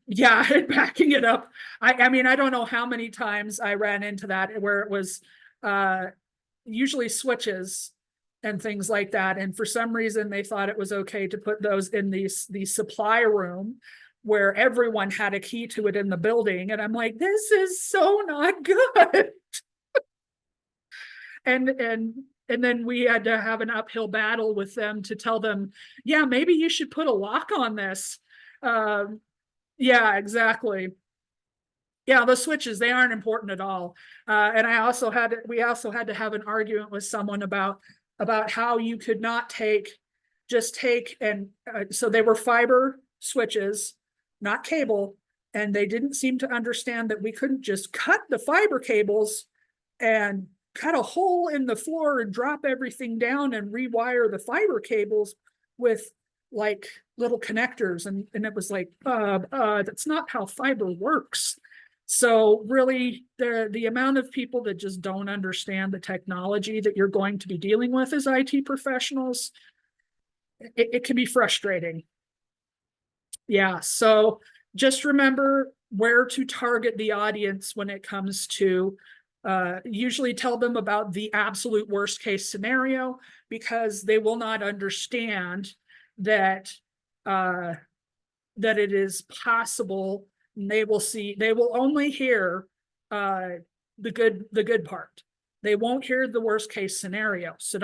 yeah, backing it up. I mean, I don't know how many times I ran into that where it was usually switches and things like that. And for some reason, they thought it was okay to put those in the supply room where everyone had a key to it in the building. And I'm like, this is so not good. and then we had to have an uphill battle with them to tell them, yeah, maybe you should put a lock on this. Yeah, exactly. Yeah, the switches, they aren't important at all. And we also had to have an argument with someone about how you could not take and so they were fiber switches, not cable, and they didn't seem to understand that we couldn't just cut the fiber cables and cut a hole in the floor and drop everything down and rewire the fiber cables with like little connectors. And it was like, that's not how fiber works. So really, the amount of people that just don't understand the technology that you're going to be dealing with as IT professionals, it can be frustrating. Yeah, so just remember where to target the audience when it comes to usually tell them about the absolute worst case scenario, because they will not understand that that it is possible. And they will only hear the good part. They won't hear the worst case scenario. So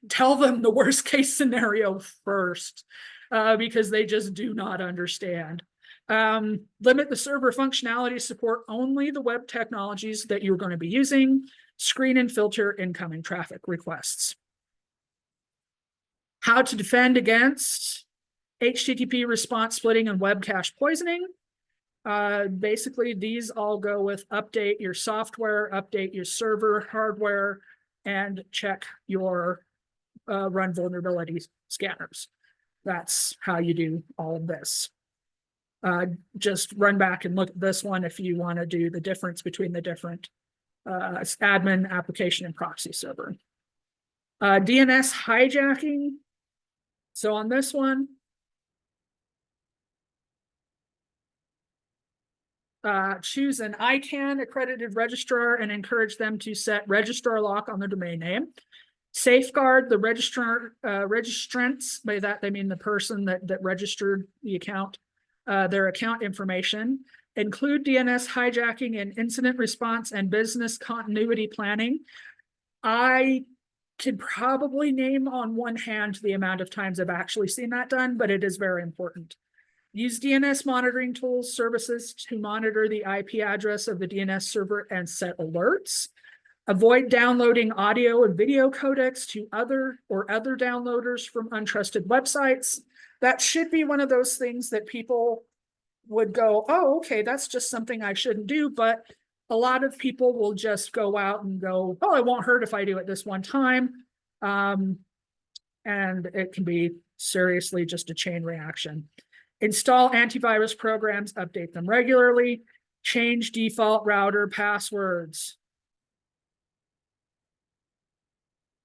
tell them the worst case scenario first, because they just do not understand. Limit the server functionality, support only the web technologies that you're going to be using. Screen and filter incoming traffic requests. How to defend against HTTP response splitting and web cache poisoning. Basically, these all go with update your software, update your server hardware, and check your run vulnerability scanners. That's how you do all of this. Just run back and look at this one if you want to do the difference between the different admin, application, and proxy server. DNS hijacking. So on this one, choose an ICANN accredited registrar and encourage them to set registrar lock on the domain name. Safeguard the registrants. By that, they mean the person that registered the account, their account information. Include DNS hijacking in incident response and business continuity planning. I could probably name on one hand the amount of times I've actually seen that done, but it is very important. Use DNS monitoring tools, services to monitor the IP address of the DNS server and set alerts. Avoid downloading audio and video codecs to other downloaders from untrusted websites. That should be one of those things that people would go, oh, okay, that's just something I shouldn't do. But a lot of people will just go out and go, oh, it won't hurt if I do it this one time. And it can be seriously just a chain reaction. Install antivirus programs, update them regularly, change default router passwords.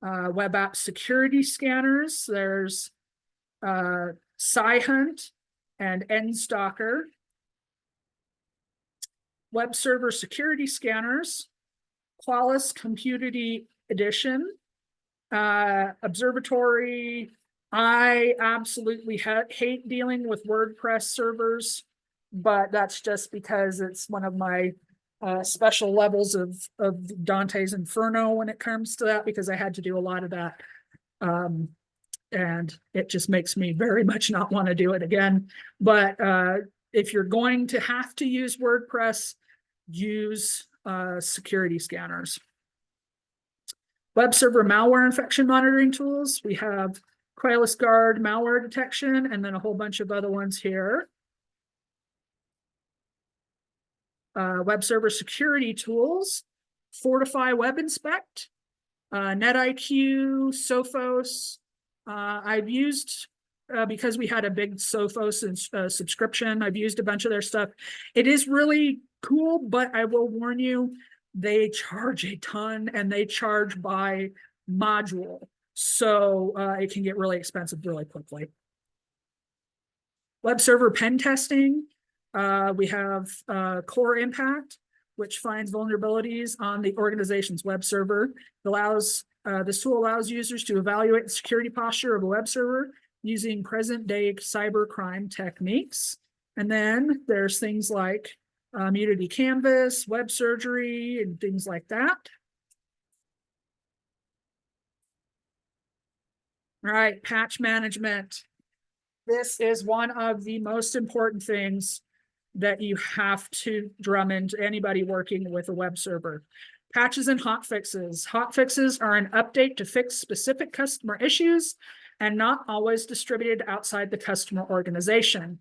Web app security scanners. There's Sci-Hunt and NStalker. Web server security scanners, Qualys Community Edition, Observatory. I absolutely hate dealing with WordPress servers, but that's just because it's one of my special levels of Dante's Inferno when it comes to that, because I had to do a lot of that. And it just makes me very much not want to do it again. But if you're going to have to use WordPress, use security scanners. Web server malware infection monitoring tools. We have Qualys Guard malware detection, and then a whole bunch of other ones here. Web server security tools, Fortify Web Inspect, NetIQ, Sophos. I've used, because we had a big Sophos subscription, I've used a bunch of their stuff. It is really cool, but I will warn you, they charge a ton and they charge by module. So it can get really expensive really quickly. Web server pen testing. We have Core Impact, which finds vulnerabilities on the organization's web server. This tool allows users to evaluate the security posture of a web server using present-day cybercrime techniques. And then there's things like Unity Canvas, Web Surgery, and things like that. All right, patch management. This is one of the most important things that you have to drum into anybody working with a web server. Patches and hotfixes. Hotfixes are an update to fix specific customer issues and not always distributed outside the customer organization.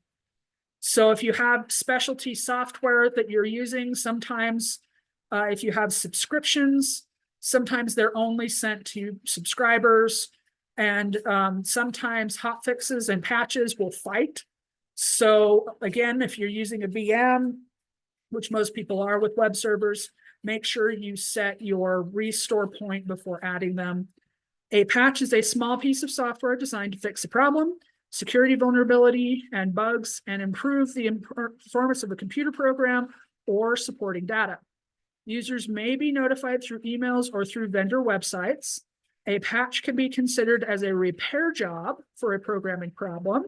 So if you have specialty software that you're using, sometimes if you have subscriptions, sometimes they're only sent to subscribers, and sometimes hotfixes and patches will fight. So again, if you're using a VM, which most people are with web servers, make sure you set your restore point before adding them. A patch is a small piece of software designed to fix a problem, security vulnerability, and bugs, and improve the performance of a computer program or supporting data. Users may be notified through emails or through vendor websites. A patch can be considered as a repair job for a programming problem.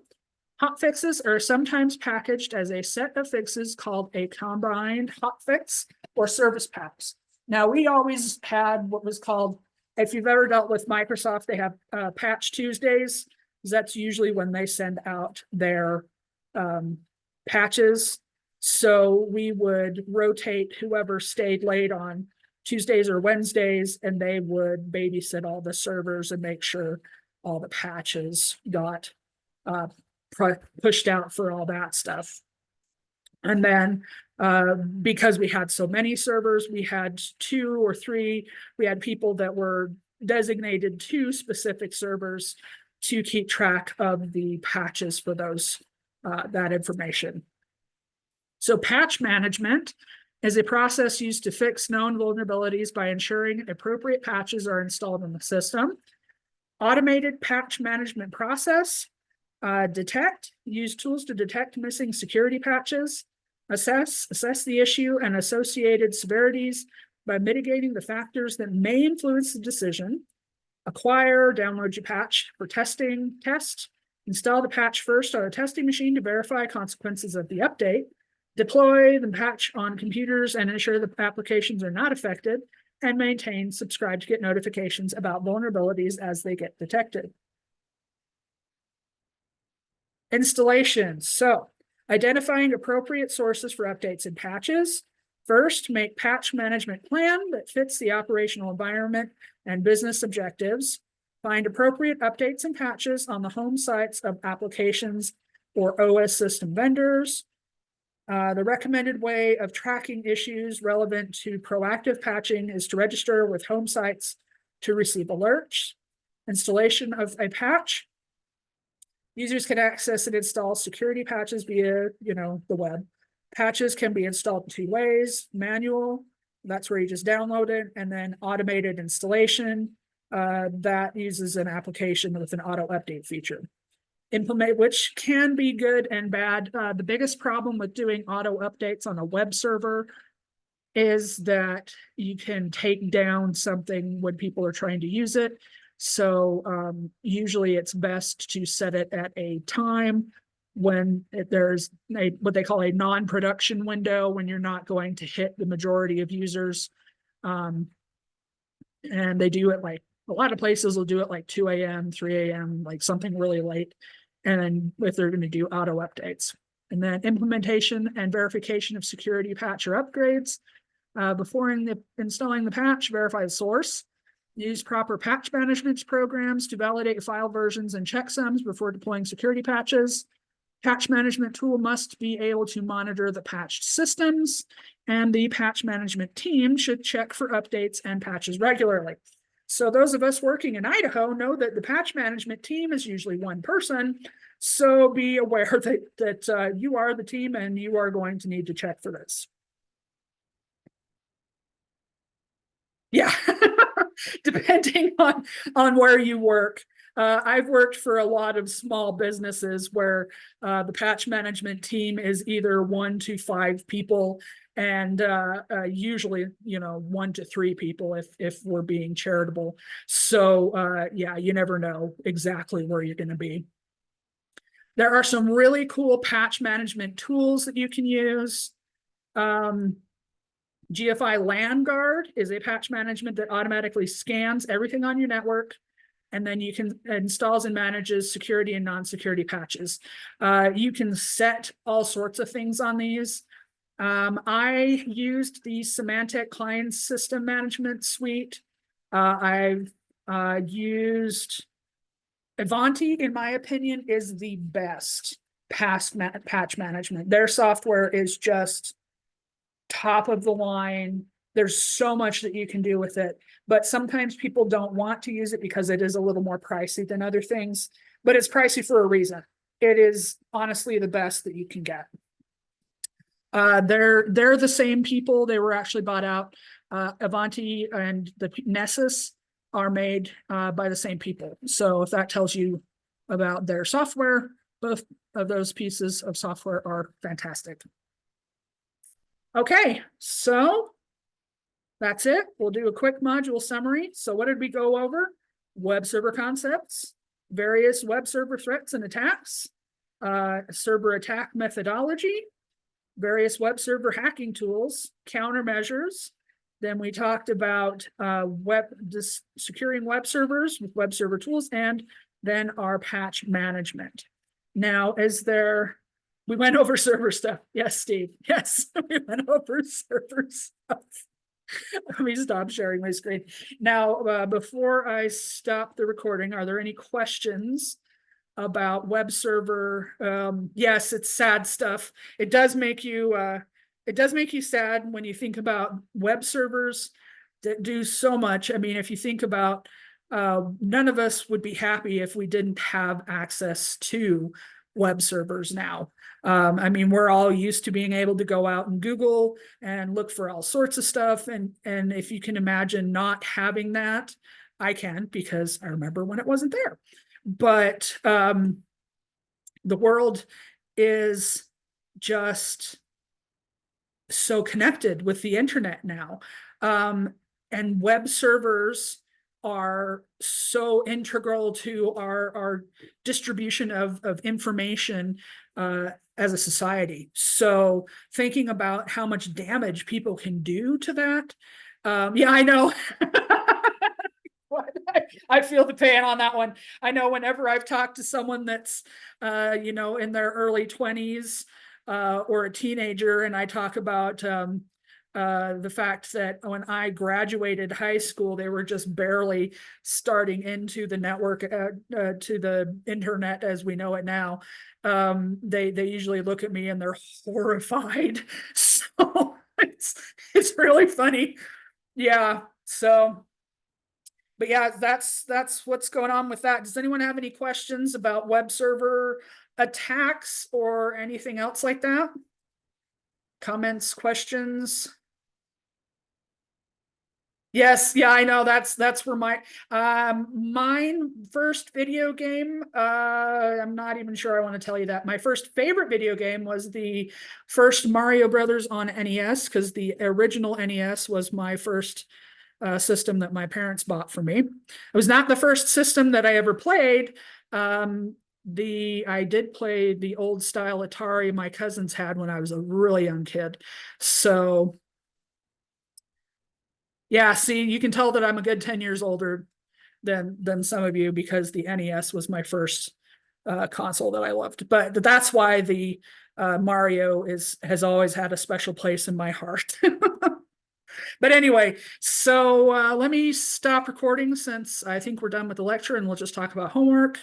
Hotfixes are sometimes packaged as a set of fixes called a combined hotfix or service packs. Now, we always had what was called, if you've ever dealt with Microsoft, they have Patch Tuesdays. That's usually when they send out their patches. So we would rotate whoever stayed late on Tuesdays or Wednesdays, and they would babysit all the servers and make sure all the patches got pushed out for all that stuff. And then because we had so many servers, we had 2 or 3, we had people that were designated to specific servers to keep track of the patches for those that information. So patch management is a process used to fix known vulnerabilities by ensuring appropriate patches are installed in the system. Automated patch management process. Detect, use tools to detect missing security patches. Assess the issue and associated severities by mitigating the factors that may influence the decision. Acquire, download your patch for testing, test. Install the patch first on a testing machine to verify consequences of the update. deploy the patch on computers and ensure the applications are not affected, and maintain, subscribe to get notifications about vulnerabilities as they get detected. Installations. So, identifying appropriate sources for updates and patches. First, make patch management plan that fits the operational environment and business objectives. Find appropriate updates and patches on the home sites of applications or OS system vendors. The recommended way of tracking issues relevant to proactive patching is to register with home sites to receive alerts. Installation of a patch. Users can access and install security patches via, the web. Patches can be installed in 2 ways: manual, that's where you just download it, and then automated installation, that uses an application with an auto update feature. Implement, which can be good and bad. The biggest problem with doing auto updates on a web server is that you can take down something when people are trying to use it. So usually it's best to set it at a time when there's what they call a non-production window, when you're not going to hit the majority of users. And they do it like, a lot of places will do it like 2 a.m., 3 a.m., like something really late. And then if they're going to do auto updates. And then implementation and verification of security patch or upgrades. Before installing the patch, verify the source. Use proper patch management programs to validate file versions and checksums before deploying security patches. Patch management tool must be able to monitor the patched systems, and the patch management team should check for updates and patches regularly. So those of us working in Idaho know that the patch management team is usually one person. So be aware that you are the team and you are going to need to check for this. Yeah, depending on where you work. I've worked for a lot of small businesses where the patch management team is either 1 to 5 people, and usually 1 to 3 people if we're being charitable. So yeah, you never know exactly where you're going to be. There are some really cool patch management tools that you can use. GFI LAN Guard is a patch management that automatically scans everything on your network, and then you can installs and manages security and non-security patches. You can set all sorts of things on these. I used the Symantec Client System Management Suite. I've used Ivanti, in my opinion, is the best patch management. Their software is just top of the line. There's so much that you can do with it, but sometimes people don't want to use it because it is a little more pricey than other things, but it's pricey for a reason. It is honestly the best that you can get. They're the same people. They were actually bought out. Ivanti and the Nessus are made by the same people. So if that tells you about their software, both of those pieces of software are fantastic. Okay, so that's it. We'll do a quick module summary. So what did we go over? Web server concepts, various web server threats and attacks, server attack methodology, various web server hacking tools, countermeasures. Then we talked about securing web servers with web server tools, and then our patch management. Now, we went over server stuff. Yes, Steve. Yes, we went over server stuff. Let me stop sharing my screen. Now, before I stop the recording, are there any questions about web server? Yes, it's sad stuff. It does make you sad when you think about web servers that do so much. I mean, if you think about, none of us would be happy if we didn't have access to web servers now. I mean, we're all used to being able to go out and Google and look for all sorts of stuff. And if you can imagine not having that, I can, because I remember when it wasn't there. But the world is just so connected with the internet now. And web servers are so integral to our distribution of information as a society. So thinking about how much damage people can do to that. Yeah, I know. I feel the pain on that one. I know whenever I've talked to someone that's, in their early 20s or a teenager, and I talk about the fact that when I graduated high school, they were just barely starting into the network, to the internet as we know it now. They usually look at me and they're horrified. So it's really funny. Yeah. So, but yeah, that's what's going on with that. Does anyone have any questions about web server attacks or anything else like that? Comments, questions? Yes, yeah, I know. That's where mine first video game. I'm not even sure I want to tell you that. My first favorite video game was the first Mario Brothers on NES, because the original NES was my first system that my parents bought for me. It was not the first system that I ever played. I did play the old style Atari my cousins had when I was a really young kid. So yeah, see, you can tell that I'm a good 10 years older than some of you, because the NES was my first console that I loved. But that's why the Mario has always had a special place in my heart. But anyway, so let me stop recording, since I think we're done with the lecture, and we'll just talk about homework.